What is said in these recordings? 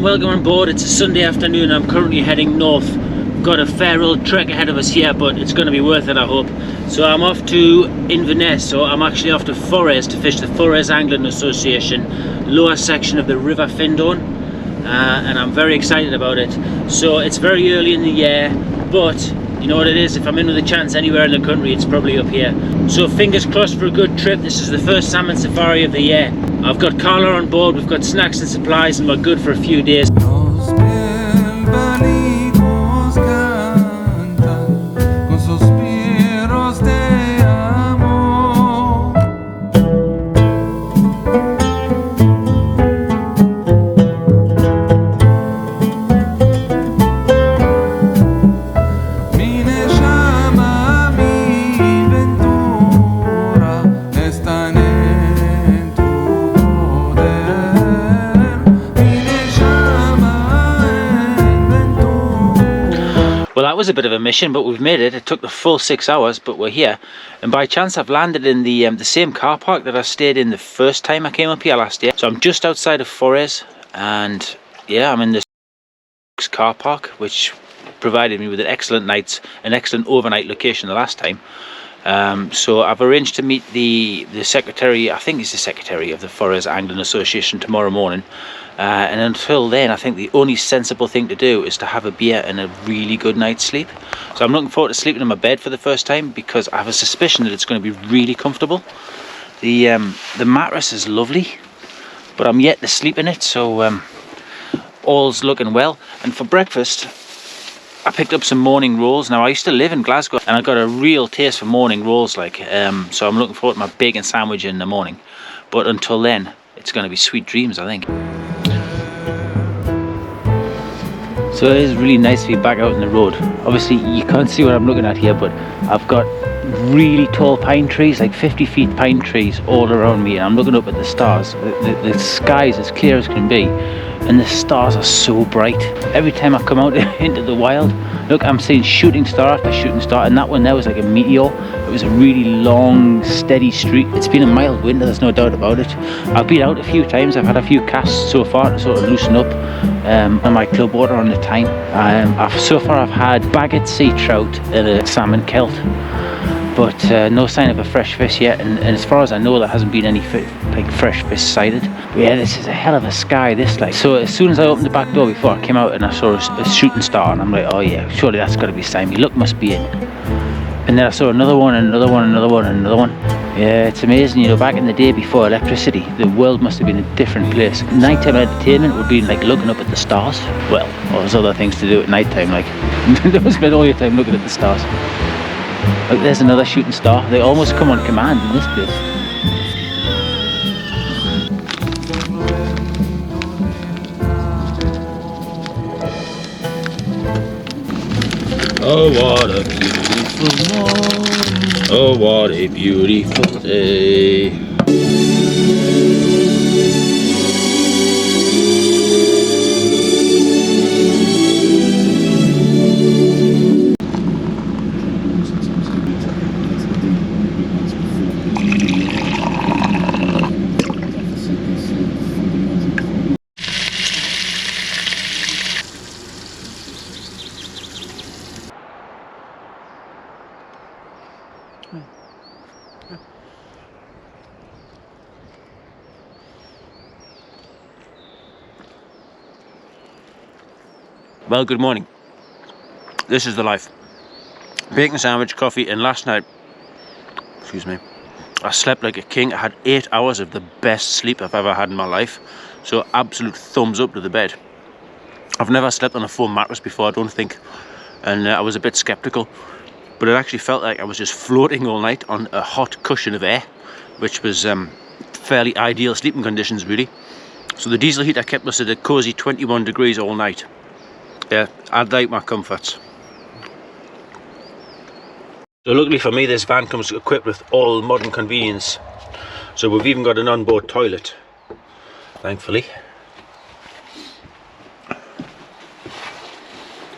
welcome on board. It's a Sunday afternoon. I'm currently heading north. Got a fair old trek ahead of us here, but it's going to be worth it, I hope. So I'm off to Inverness, so I'm actually off to Forres to fish the Forres Angling Association lower section of the River Findhorn, and I'm very excited about it. So it's very early in the year, but you know what it is, if I'm in with a chance anywhere in the country, it's probably up here. So fingers crossed for a good trip. This is the first salmon safari of the year. I've got Carla on board, we've got snacks and supplies, and we're good for a few days. Well, that was a bit of a mission, but we've made it. It took the full 6 hours, but we're here. And by chance, I've landed in the same car park that I stayed in the first time I came up here last year. So I'm just outside of Forres, and yeah, I'm in this car park, which provided me with an excellent overnight location the last time. So I've arranged to meet the secretary, I think he's the secretary of the Forres Angling Association, tomorrow morning. And until then, I think the only sensible thing to do is to have a beer and a really good night's sleep. So I'm looking forward to sleeping in my bed for the first time, because I have a suspicion that it's going to be really comfortable. The mattress is lovely, but I'm yet to sleep in it, so all's looking well. And for breakfast, I picked up some morning rolls. Now, I used to live in Glasgow, and I got a real taste for morning rolls, so I'm looking forward to my bacon sandwich in the morning. But until then, it's going to be sweet dreams, I think. So it is really nice to be back out on the road. Obviously you can't see what I'm looking at here, but I've got really tall pine trees, like 50 feet pine trees all around me, and I'm looking up at the stars. The sky is as clear as can be, and the stars are so bright. Every time I come out into the wild, look, I'm seeing shooting star after shooting star, and that one there was like a meteor. It was a really long, steady streak. It's been a mild winter, there's no doubt about it. I've been out a few times, I've had a few casts so far to sort of loosen up on my club water on the time. So far I've had baggot sea trout and a salmon kelt, but no sign of a fresh fish yet, and as far as I know, there hasn't been any fresh fish sighted. But yeah, this is a hell of a sky, this, like. So as soon as I opened the back door before I came out, and I saw a shooting star, and I'm like, oh yeah, surely that's got to be Simon. Look, must be it. And then I saw another one, and another one, and another one, and another one. Yeah, it's amazing, you know, back in the day before electricity, the world must have been a different place. Nighttime entertainment would be like looking up at the stars. Well, there's other things to do at nighttime, like, don't spend all your time looking at the stars. Look, there's another shooting star. They almost come on command in this place. Oh, what a beautiful morning. Oh, what a beautiful day. Well, good morning. This is the life. Bacon sandwich, coffee, and last night, excuse me, I slept like a king. I had 8 hours of the best sleep I've ever had in my life. So absolute thumbs up to the bed. I've never slept on a foam mattress before, I don't think, and I was a bit skeptical, but it actually felt like I was just floating all night on a hot cushion of air, which was fairly ideal sleeping conditions, really. So the diesel heater kept us at a cozy 21 degrees all night. Yeah, I'd like my comforts. So luckily for me, this van comes equipped with all modern convenience. So we've even got an onboard toilet, thankfully.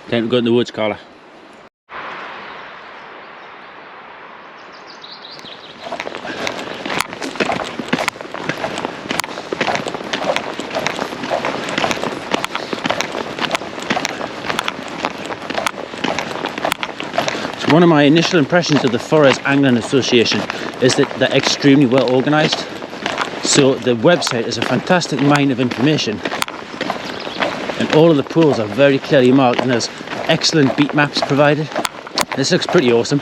Time to go in the woods, Carla. One of my initial impressions of the Forres Angling Association is that they're extremely well organised. So the website is a fantastic mine of information, and all of the pools are very clearly marked, and there's excellent beat maps provided. This looks pretty awesome.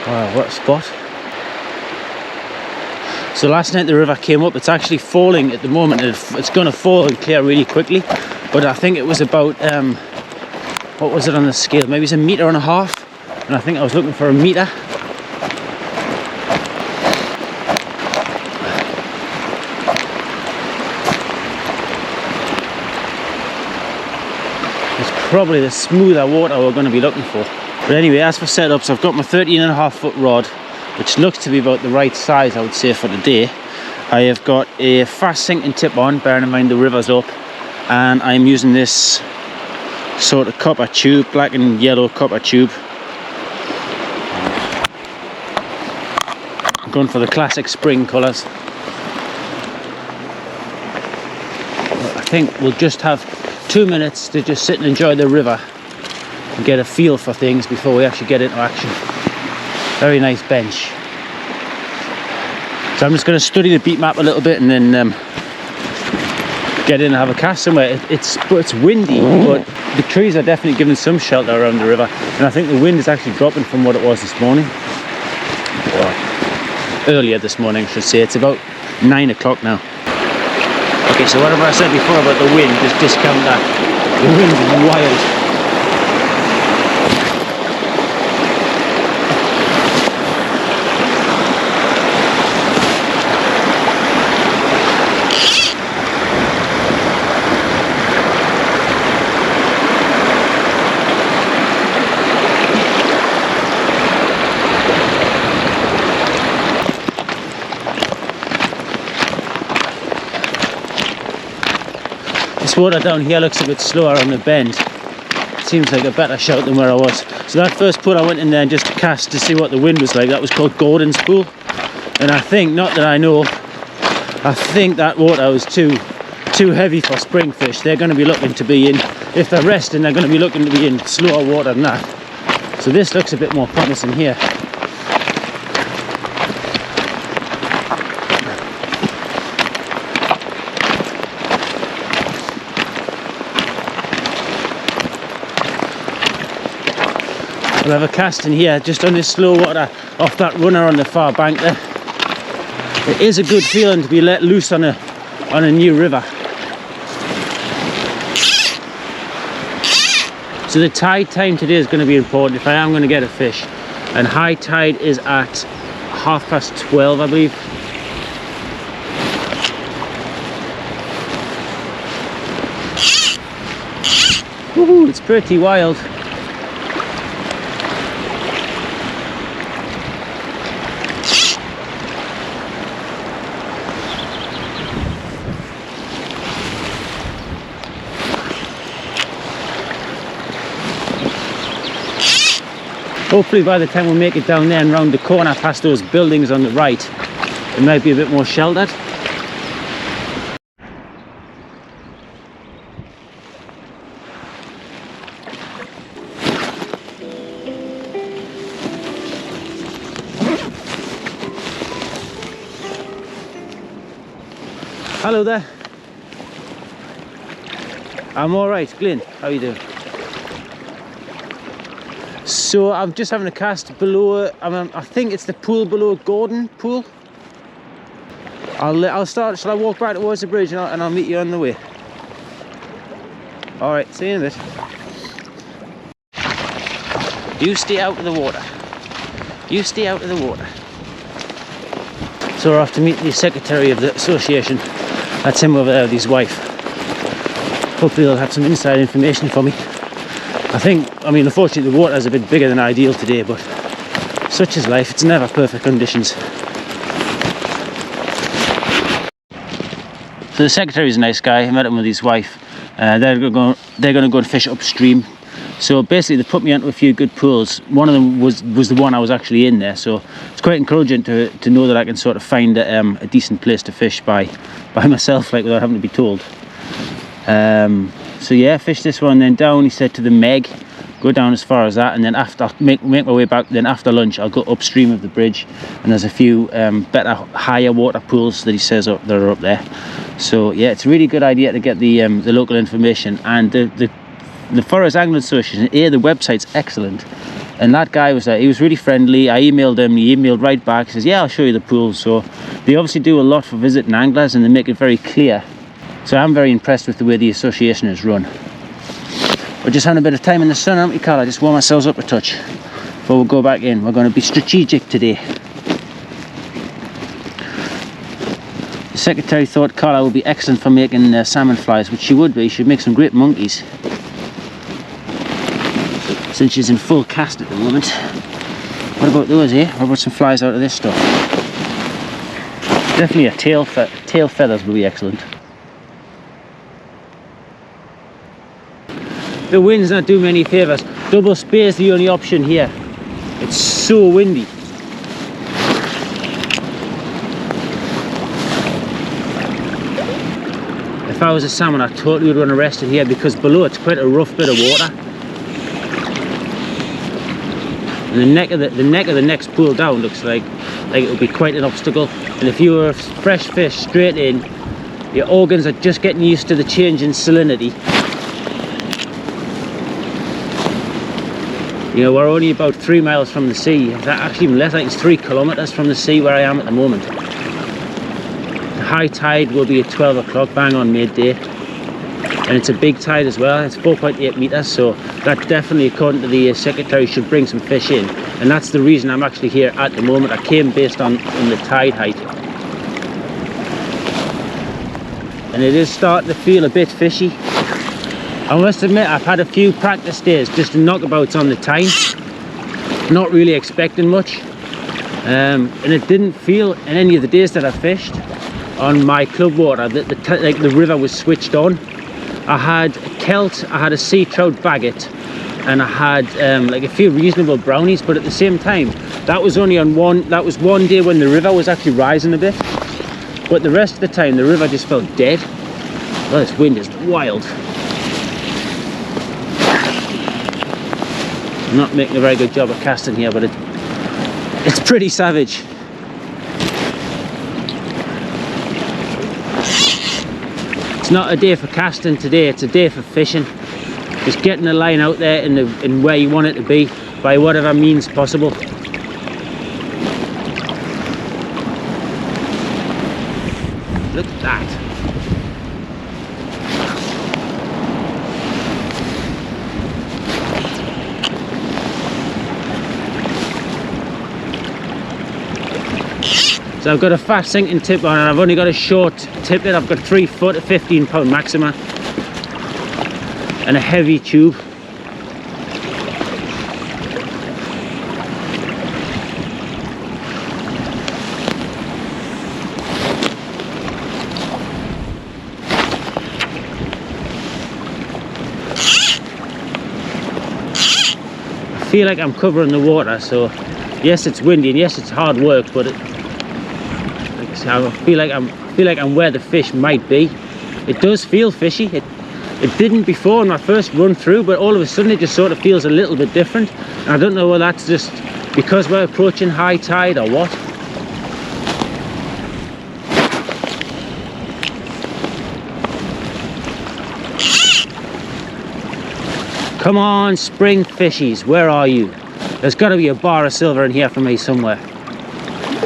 Wow, what a spot. So last night the river came up. It's actually falling at the moment. It's going to fall and clear really quickly, but I think it was about what was it on the scale? Maybe it's 1.5 meters, and I think I was looking for 1 meter. It's probably the smoother water we're going to be looking for. But anyway, as for setups, I've got my 13.5 foot rod, which looks to be about the right size, I would say, for today. I have got a fast sinking tip on, bearing in mind the river's up, and I'm using this sort of copper tube, black and yellow copper tube. I'm going for the classic spring colours. I think we'll just have 2 minutes to just sit and enjoy the river and get a feel for things before we actually get into action. Very nice bench. So I'm just going to study the beat map a little bit and then get in and have a cast somewhere. It's windy, but the trees are definitely giving some shelter around the river, and I think the wind is actually dropping from what it was this morning. Well, earlier this morning, I should say. It's about 9 o'clock now. Okay, so whatever I said before about the wind, just discount that. The wind is wild. This water down here looks a bit slower on the bend. It seems like a better shout than where I was. So that first pool I went in there and just cast to see what the wind was like. That was called Gordon's Pool. And I think, not that I know, I think that water was too heavy for spring fish. They're going to be looking to be in, if they're resting, they're going to be looking to be in slower water than that. So this looks a bit more promising here. We'll have a cast in here just on this slow water off that runner on the far bank there. It is a good feeling to be let loose on a new river. So the tide time today is going to be important if I am going to get a fish, and high tide is at 12:30, I believe. Woohoo, it's pretty wild. Hopefully by the time we make it down there and round the corner past those buildings on the right, it might be a bit more sheltered. Hello there. I'm alright, Glyn. How are you doing? So I'm just having a cast below, I think it's the pool below Gordon Pool. I'll start, shall I walk back towards the bridge and I'll meet you on the way? Alright, see you in a bit. You stay out of the water. You stay out of the water. So we're off to meet the secretary of the association. That's him over there with his wife. Hopefully they'll have some inside information for me. I mean, unfortunately the water is a bit bigger than ideal today, but such is life, it's never perfect conditions. So the secretary is a nice guy. I met him with his wife. They're going to go and fish upstream So basically they put me onto a few good pools. One of them was the one I was actually in there, so it's quite encouraging to know that I can sort of find a decent place to fish by myself, like, without having to be told. So yeah, fish this one, then down, he said, to the Meg, go down as far as that, and then after I'll make my way back. Then after lunch I'll go upstream of the bridge, and there's a few better, higher water pools that he says that are up there. So yeah, it's a really good idea to get the local information. And the Forest Angling Association, the website's excellent, and that guy was there. He was really friendly. I emailed him, he emailed right back. He says, yeah, I'll show you the pools. So they obviously do a lot for visiting anglers, and they make it very clear. So I'm very impressed with the way the association is run. We're just having a bit of time in the sun, aren't we, Carl? I just warm ourselves up a touch before we go back in. We're going to be strategic today. The secretary thought Carla would be excellent for making salmon flies, which she would be. She'd make some great monkeys, since she's in full cast at the moment. What about those, eh? What about some flies out of this stuff? Definitely a tail feathers will be excellent. The wind's not doing me any favours. Double spay is the only option here. It's so windy. If I was a salmon, I totally would run arrested here, because below it's quite a rough bit of water. And the neck of the next pool down looks like it would be quite an obstacle. And if you were fresh fish straight in, your organs are just getting used to the change in salinity. You know, we're only about 3 miles from the sea. Actually even less, I think it's 3 kilometers from the sea where I am at the moment. The high tide will be at 12 o'clock, bang on midday. And it's a big tide as well. It's 4.8 meters, so that definitely, according to the secretary, should bring some fish in. And that's the reason I'm actually here at the moment. I came based on the tide height. And it is starting to feel a bit fishy. I must admit, I've had a few practice days, just knockabouts on the time, not really expecting much, and it didn't feel in any of the days that I fished on my club water that the river was switched on. I had a kelt, I had a sea trout baggot, and I had like a few reasonable brownies, but at the same time, that was one day when the river was actually rising a bit, but the rest of the time the river just felt dead. Well, this wind is wild. I'm not making a very good job of casting here, but it's pretty savage. It's not a day for casting today, it's a day for fishing. Just getting the line out there in where you want it to be by whatever means possible. Look at that. So I've got a fast sinking tip on, and I've only got a short tip that I've got 3 foot at 15 pound maxima and a heavy tube. I feel like I'm covering the water, so yes, it's windy and yes, it's hard work, but I feel like I'm where the fish might be. It does feel fishy. It didn't before in my first run through, but all of a sudden it just sort of feels a little bit different. And I don't know whether that's just because we're approaching high tide or what. Come on, spring fishies, where are you? There's got to be a bar of silver in here for me somewhere.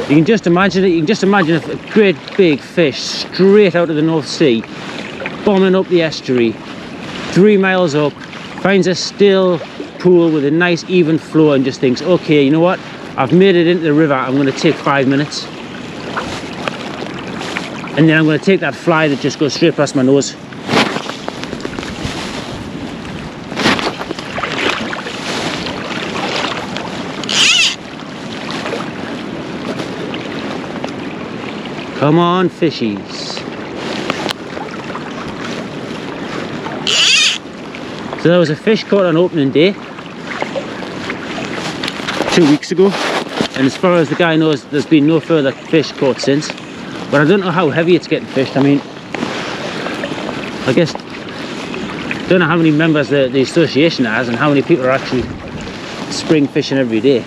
You can just imagine it. You can just imagine a great big fish straight out of the North Sea, bombing up the estuary, 3 miles up, finds a still pool with a nice even flow, and just thinks, okay, you know what? I've made it into the river. I'm going to take 5 minutes, and then I'm going to take that fly that just goes straight past my nose. Come on, fishies. So there was a fish caught on opening day 2 weeks ago, and as far as the guy knows, there's been no further fish caught since. But I don't know how heavy it's getting fished. I mean, I guess, don't know how many members the association has and how many people are actually spring fishing every day.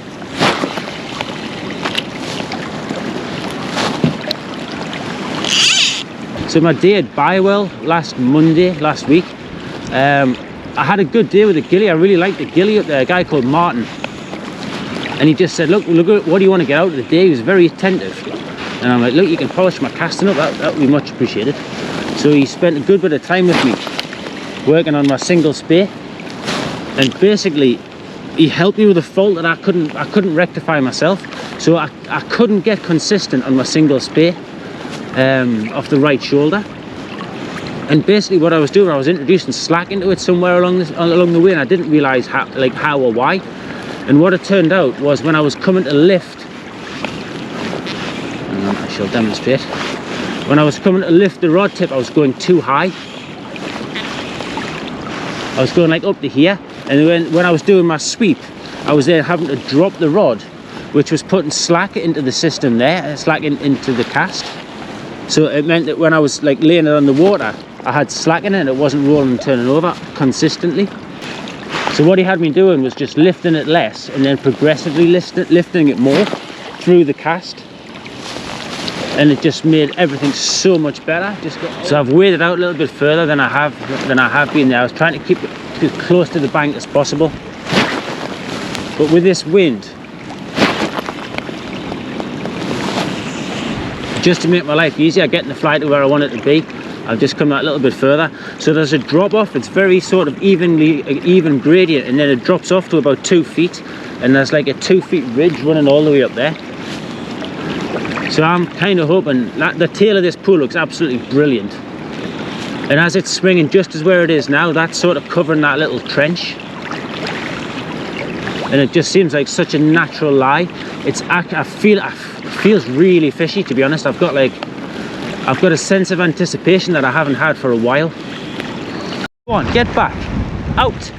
So my day at Bywell last week, I had a good day with the gilly. I really liked the gilly up there, a guy called Martin. And he just said, look, what do you want to get out of the day? He was very attentive. And I'm like, look, you can polish my casting up, that would be much appreciated. So he spent a good bit of time with me, working on my single spay. And basically, he helped me with a fault that I couldn't rectify myself. So I couldn't get consistent on my single spay off the right shoulder. And basically what I was doing, I was introducing slack into it somewhere along the way, and I didn't realise how or why. And what it turned out was, when I was coming to lift, I shall demonstrate. When I was coming to lift the rod tip, I was going too high. I was going like up to here, and when I was doing my sweep, I was there having to drop the rod, which was putting slack into the system there, slack into the cast. So it meant that when I was like laying it on the water, I had slack in it and it wasn't rolling and turning over consistently. So what he had me doing was just lifting it less and then progressively lifting it more through the cast. And it just made everything so much better. So I've waded out a little bit further than I have been there. I was trying to keep it as close to the bank as possible. But with this wind, just to make my life easier, getting the fly to where I want it to be, I've just come out a little bit further. So there's a drop off. It's very sort of even gradient, and then it drops off to about 2 feet, and there's like a 2 feet ridge running all the way up there. So I'm kind of hoping that the tail of this pool looks absolutely brilliant. And as it's swinging just as where it is now, that's sort of covering that little trench. And it just seems like such a natural lie. It feels really fishy, to be honest. I've got a sense of anticipation that I haven't had for a while. Go on, get back, out.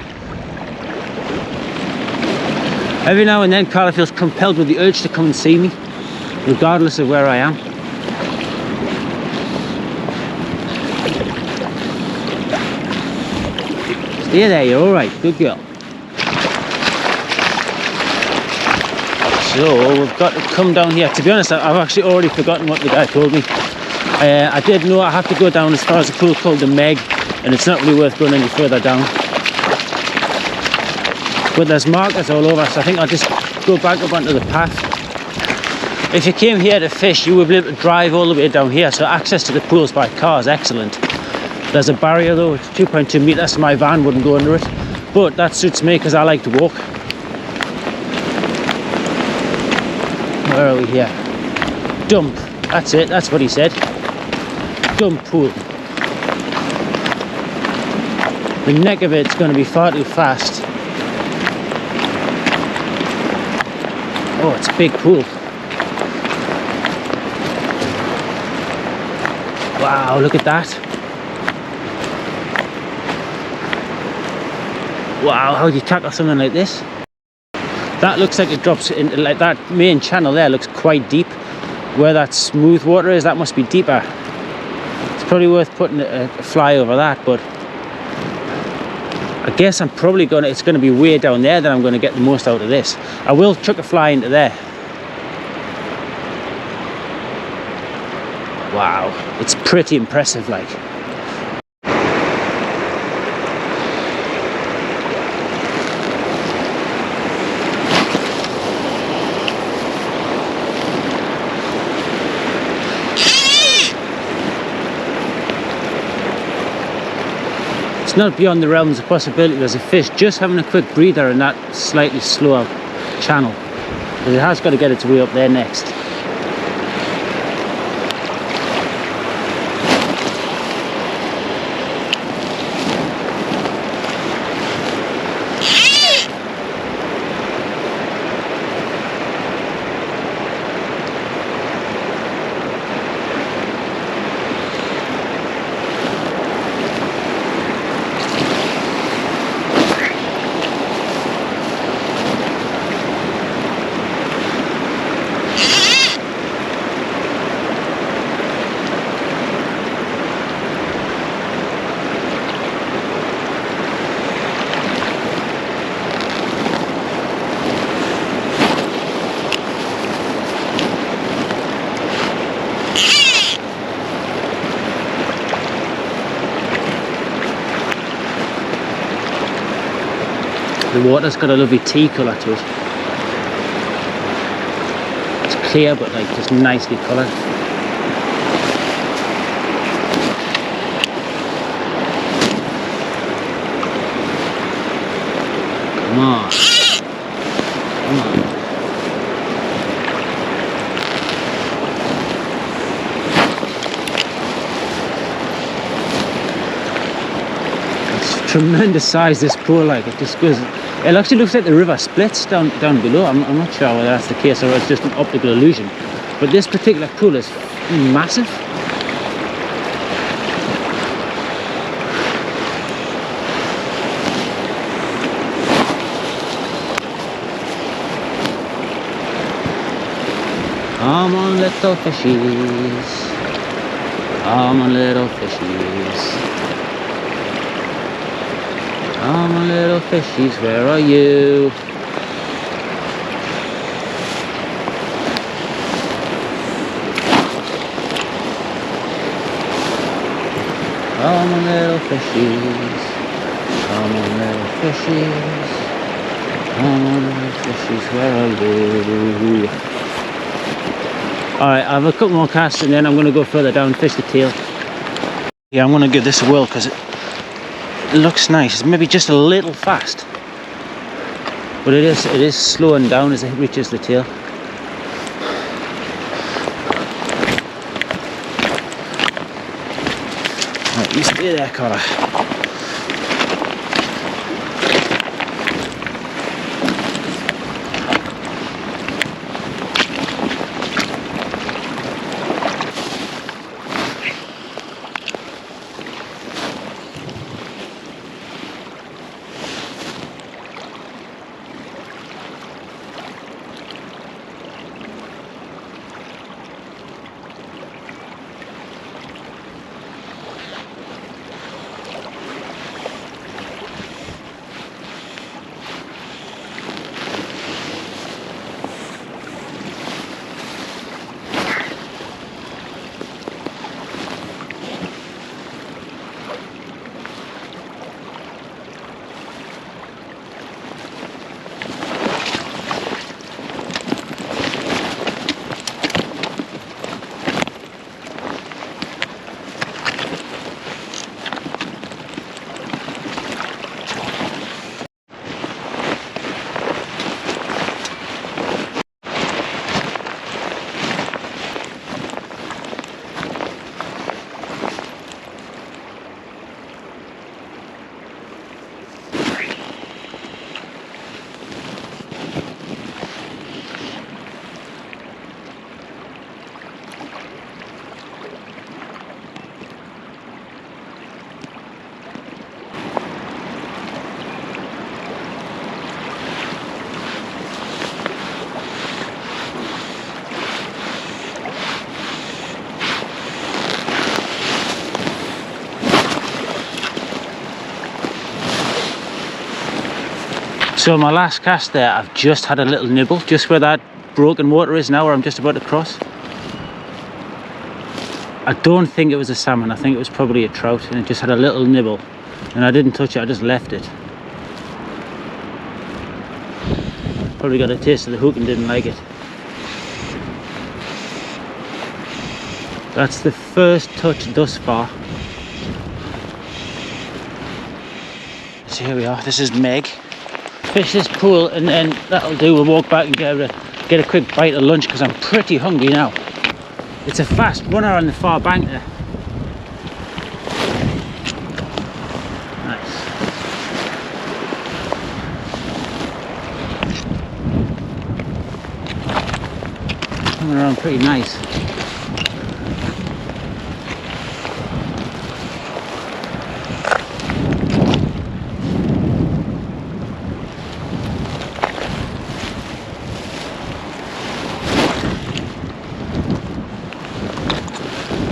Every now and then Carla feels compelled with the urge to come and see me, regardless of where I am. Stay there, you're all right, good girl. So we've got to come down here. To be honest, I've actually already forgotten what the guy told me. I did know I have to go down as far as a pool called the Meg, and it's not really worth going any further down. But there's markers all over, so I think I'll just go back up onto the path. If you came here to fish, you would be able to drive all the way down here, so access to the pools by car is excellent. There's a barrier though, it's 2.2 metres, so my van wouldn't go under it. But that suits me because I like to walk. Where are we here? Dump. That's it, that's what he said. Dump pool. The neck of it's going to be far too fast. Oh, it's a big pool. Wow, look at that. Wow, how do you tackle something like this? That looks like it drops into, like, that main channel there looks quite deep. Where that smooth water is, that must be deeper. It's probably worth putting a fly over that, but I guess I'm probably it's going to be way down there that I'm going to get the most out of this. I will chuck a fly into there. Wow, it's pretty impressive, like. It's not beyond the realms of possibility there's a fish just having a quick breather in that slightly slower channel. But it has got to get its way up there next. The water's got a lovely tea colour to it. It's clear but like just nicely coloured. Come on. Come on. Tremendous size, this pool, like it just goes. It actually looks like the river splits down below. I'm not sure whether that's the case or it's just an optical illusion, but this particular pool is massive. Come on, little fishies. Come on, little fishies. Come on, little fishies, where are you? Come on, little fishies. Come on, little fishies. Come on, little fishies, where are you? Alright, I have a couple more casts and then I'm going to go further down and fish the tail. Yeah, I'm going to give this a whirl because it looks nice. It's maybe just a little fast, but it is slowing down as it reaches the tail. Right, you stay there, Carla. So my last cast there, I've just had a little nibble, just where that broken water is now, where I'm just about to cross. I don't think it was a salmon, I think it was probably a trout, and it just had a little nibble. And I didn't touch it, I just left it. Probably got a taste of the hook and didn't like it. That's the first touch thus far. So here we are, this is Meg. Fish this pool and then that'll do. We'll walk back and get a quick bite of lunch because I'm pretty hungry now. It's a fast runner on the far bank there. Nice. Coming around pretty nice.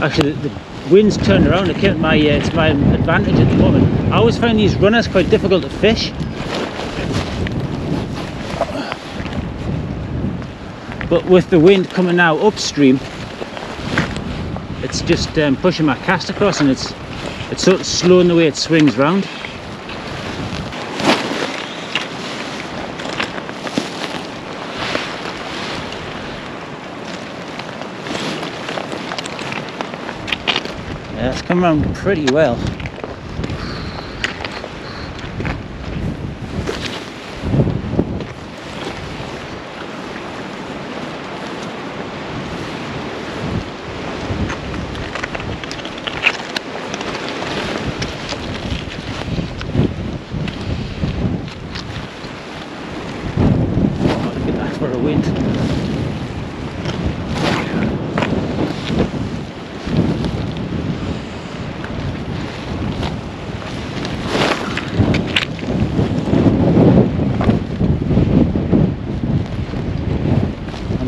Actually, the wind's turned around. It's my advantage at the moment. I always find these runners quite difficult to fish, but with the wind coming now upstream, it's just pushing my cast across, and it's sort of slowing the way it swings round. Yeah, it's come around pretty well. Oh, look at that for a wind.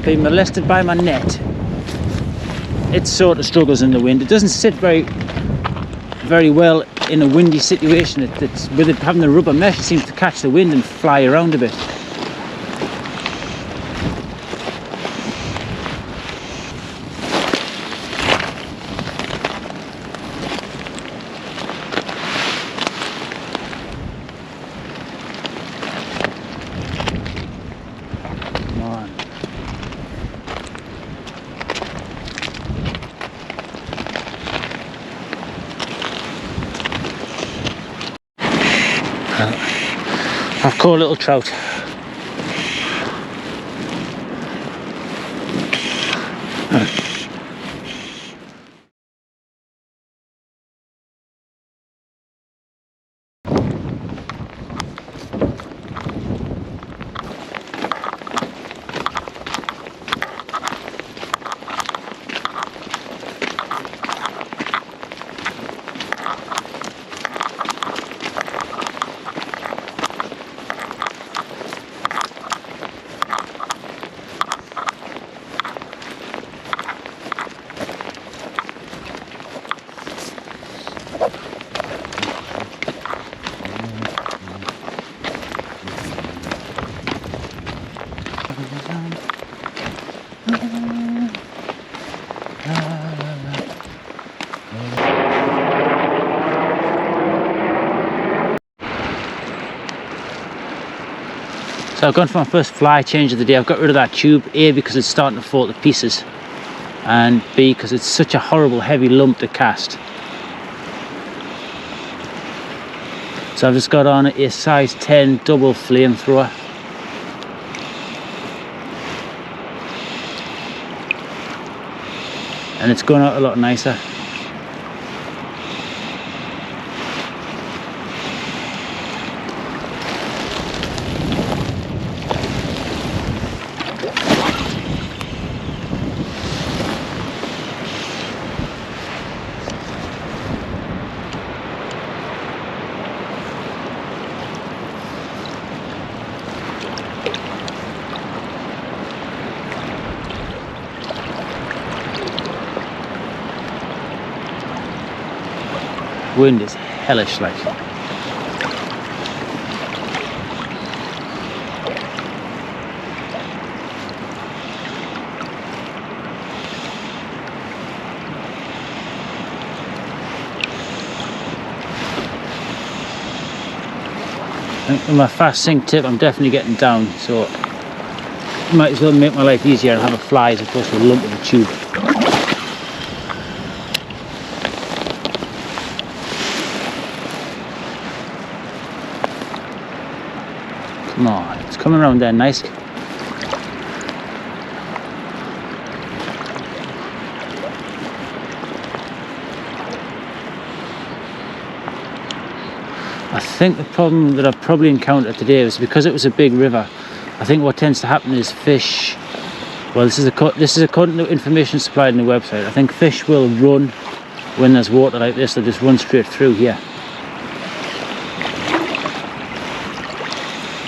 Being molested by my net. It sort of struggles in the wind. It doesn't sit very well in a windy situation. It's with it having the rubber mesh, it seems to catch the wind and fly around a bit. Come on. I've caught a little trout. So I've gone for my first fly change of the day. I've got rid of that tube, A, because it's starting to fall to pieces, and B, because it's such a horrible heavy lump to cast. So I've just got on a size 10 double flamethrower. And it's going out a lot nicer. Wind is hellish like. With my fast sink tip, I'm definitely getting down, so might as well make my life easier and have a fly as opposed to a lump of a tube. Come on, it's coming around there nice. I think the problem that I've probably encountered today is because it was a big river. I think what tends to happen is fish, well, this is according to information supplied in the website. I think fish will run when there's water like this. They'll just run straight through here.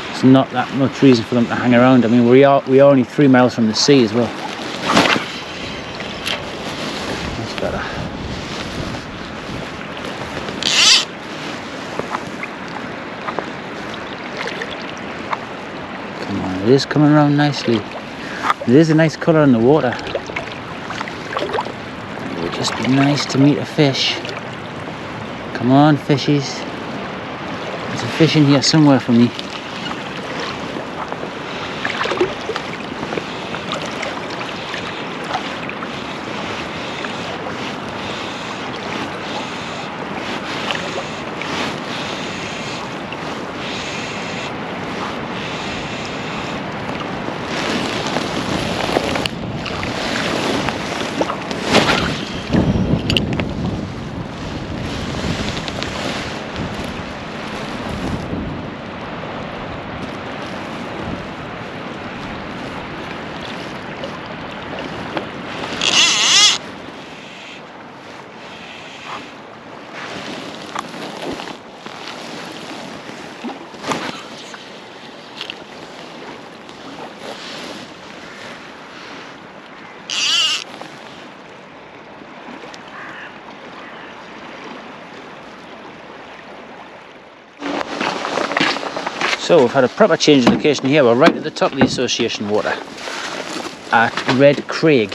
There's not that much reason for them to hang around. I mean, we are only 3 miles from the sea as well. That's better. Come on, it is coming around nicely. It is a nice colour in the water. It would just be nice to meet a fish. Come on, fishies. There's a fish in here somewhere for me. So we've had a proper change of location here. We're right at the top of the association water at Red Craig,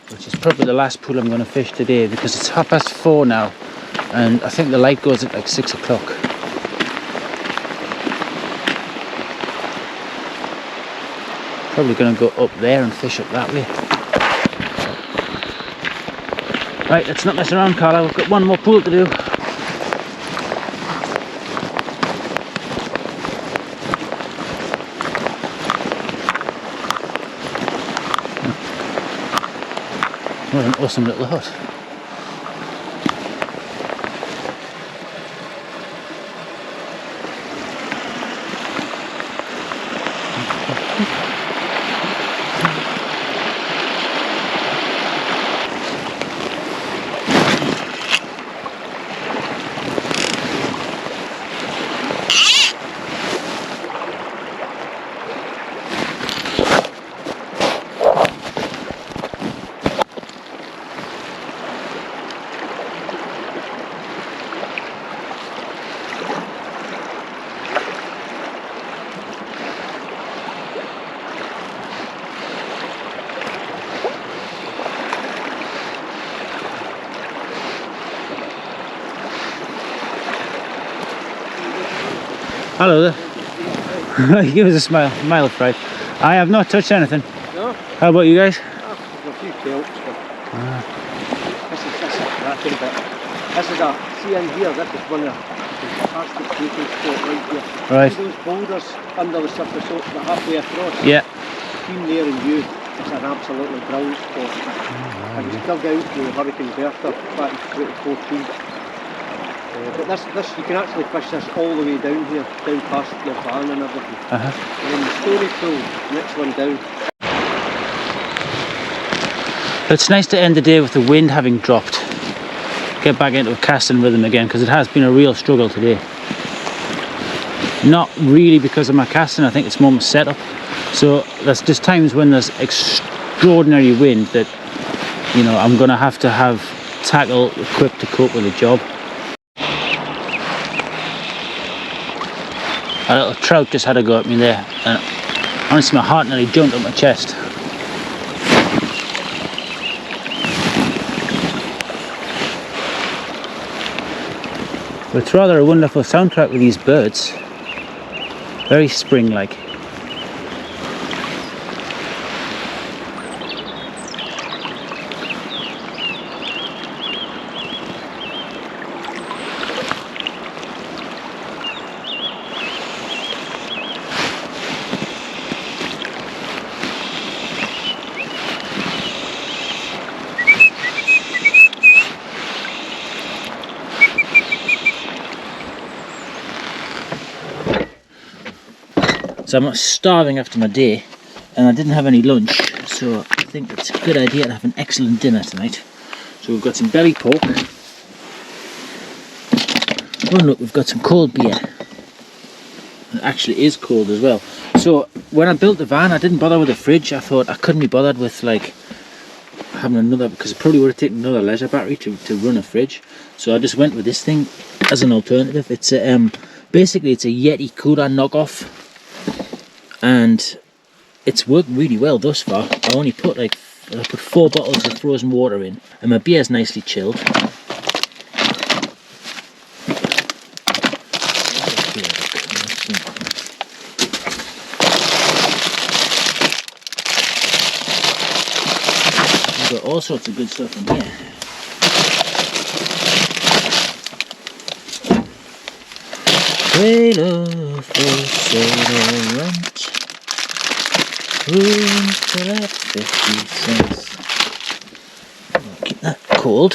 which is probably the last pool I'm going to fish today because it's 4:30 now and I think the light goes at like 6 o'clock. Probably going to go up there and fish up that way. Right, let's not mess around, Carla. We've got one more pool to do. What an awesome little hut. Hello there. Give us a smile of pride. I have not touched anything. No? How about you guys? A few kelps, but this is cracking bit. This is see in here, this is one of the fantastic shooting spot right here. Right. See those boulders under the surface, so they're halfway across? Yeah. Between there and you, it's an absolutely brilliant spot. It was dug out through Hurricane Bertha back in 2014. But this, you can actually fish this all the way down here, down past your van and everything. And then the Story Pool, next one down. It's nice to end the day with the wind having dropped. Get back into a casting rhythm again, because it has been a real struggle today. Not really because of my casting, I think it's more my setup. So there's just times when there's extraordinary wind that, you know, I'm going to have tackle equipped to cope with the job. A little trout just had a go at me there, and honestly my heart nearly jumped up my chest. But it's rather a wonderful soundtrack with these birds. Very spring-like. So I'm starving after my day and I didn't have any lunch, so I think it's a good idea to have an excellent dinner tonight. So we've got some belly pork. Oh look, we've got some cold beer. It actually is cold as well. So when I built the van I didn't bother with the fridge. I thought I couldn't be bothered with like having another, because it probably would have taken another leisure battery to run a fridge. So I just went with this thing as an alternative. It's a basically it's a Yeti cooler knockoff. And it's worked really well thus far. I only put I put 4 bottles of frozen water in, and my beer's nicely chilled. We've got all sorts of good stuff in here. Trailer for sale rent. Room for that 50 cents. I'll keep that cold.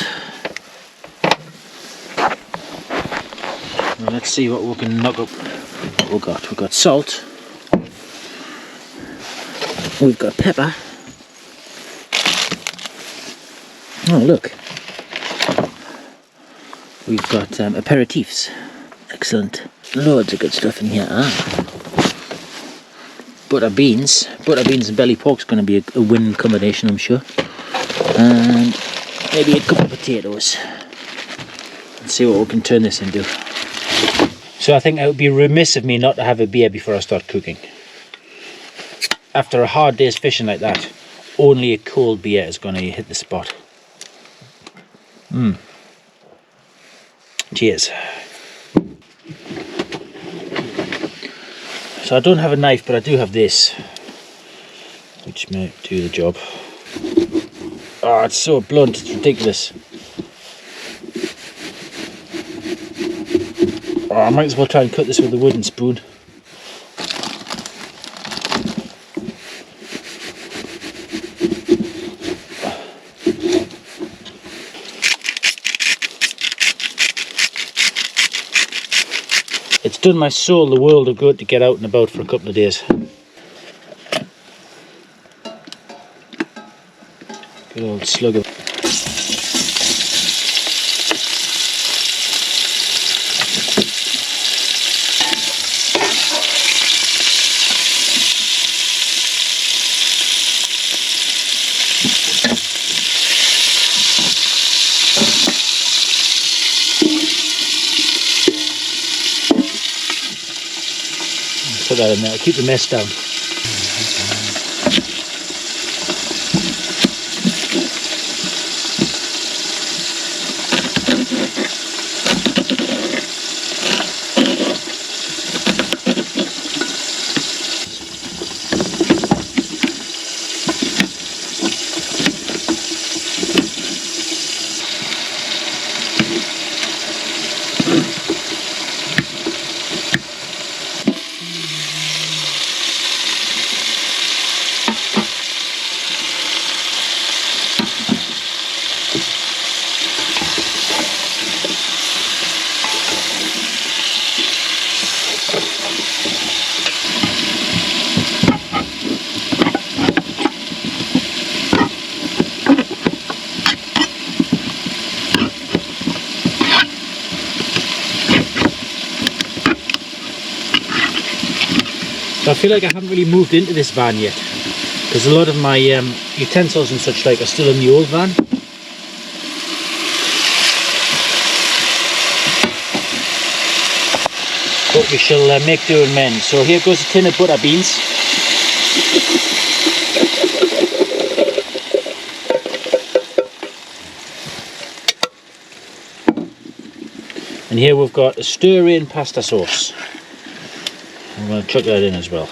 Now let's see what we can knock up. What we've got. We've got salt. We've got pepper. Oh look. We've got aperitifs. Excellent. Loads of good stuff in here. Butter beans and belly pork's going to be a winning combination, I'm sure. And maybe a couple of potatoes. Let's see what we can turn this into. So I think it would be remiss of me not to have a beer before I start cooking. After a hard day's fishing like that, only a cold beer is going to hit the spot. Cheers. So I don't have a knife, but I do have this, which may do the job. Oh, it's so blunt, it's ridiculous. Oh, I might as well try and cut this with a wooden spoon. It's done my soul the world of good to get out and about for a couple of days. Good old slug of... Put that in there, keep the mess down. I feel like I haven't really moved into this van yet, because a lot of my utensils and such like are still in the old van. But we shall make do and mend. So here goes a tin of butter beans. And here we've got a stir-in pasta sauce. I'm going to chuck that in as well.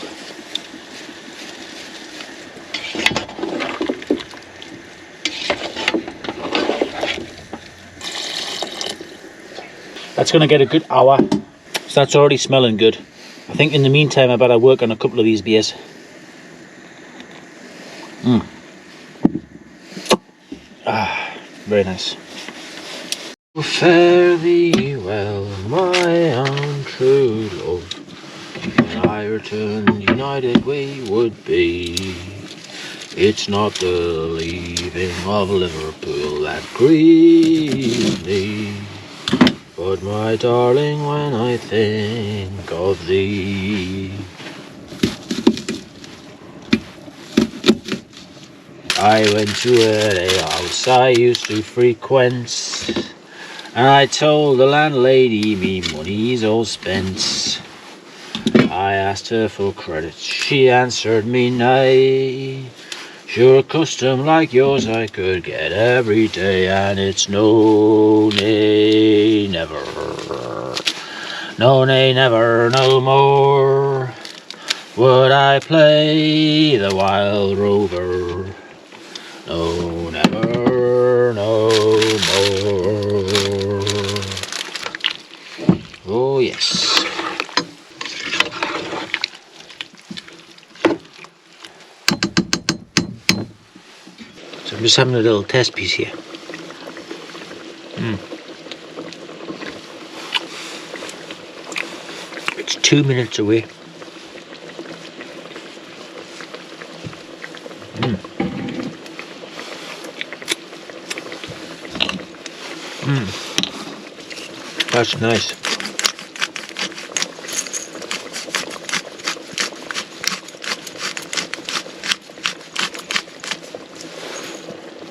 That's going to get a good hour. So that's already smelling good. I think in the meantime I better work on a couple of these beers. Very nice. Fare thee well, my own true love. When I return, united we would be. It's not the leaving of Liverpool that grieves me, but my darling, when I think of thee. I went to a house I used to frequent, and I told the landlady me money's all spent. I asked her for credit, she answered me nay. Sure, a custom like yours I could get every day, and it's no, nay, never. No, nay, never, no more would I play the wild rover. No, never, no more. Oh, yes. So I'm just having a little test piece here. It's 2 minutes away. That's nice.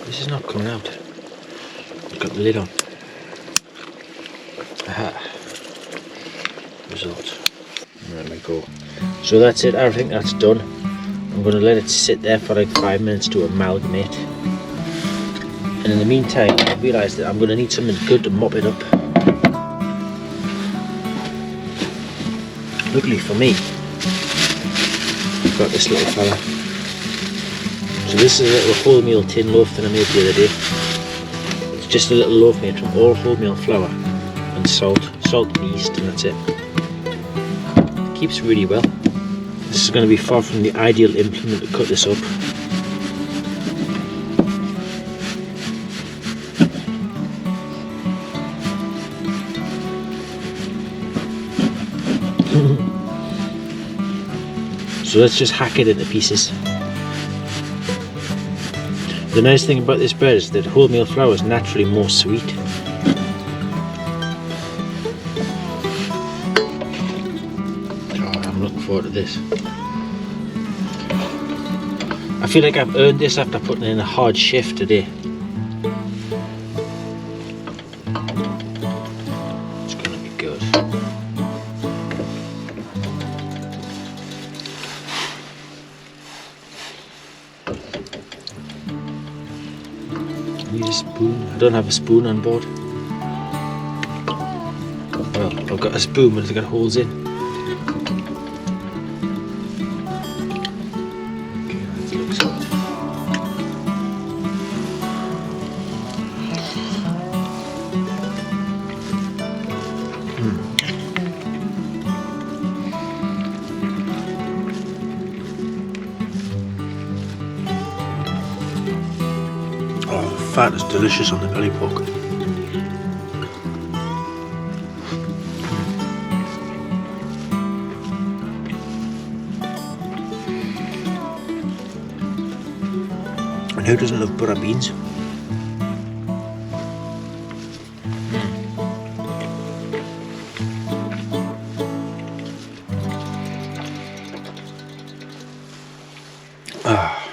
This is not coming out. It's got the lid on. Aha. result. There we go. So that's it, I think that's done. I'm going to let it sit there for like 5 minutes to amalgamate. And in the meantime, I realised that I'm going to need something good to mop it up. Luckily for me, I've got this little fella. So this is a little wholemeal tin loaf that I made the other day. It's just a little loaf made from all wholemeal flour and salt and yeast, and that's it. It keeps really well. This is going to be far from the ideal implement to cut this up. So let's just hack it into pieces. The nice thing about this bread is that wholemeal flour is naturally more sweet. Oh, I'm looking forward to this. I feel like I've earned this after putting in a hard shift today. It's gonna be good. Need a spoon. I don't have a spoon on board. Well, I've got a spoon, but it's got holes in. Okay, that looks good. Oh, the fat is delicious on the belly pork. And who doesn't love butter beans? Ah.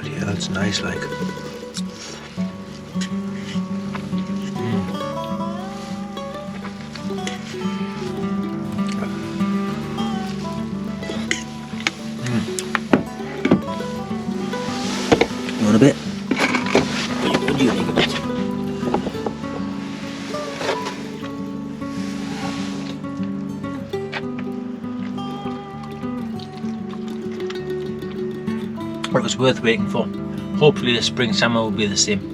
Yeah, that's nice, like. You want a bit? What do you think of it? Well, it was worth waiting for. Hopefully the spring salmon will be the same.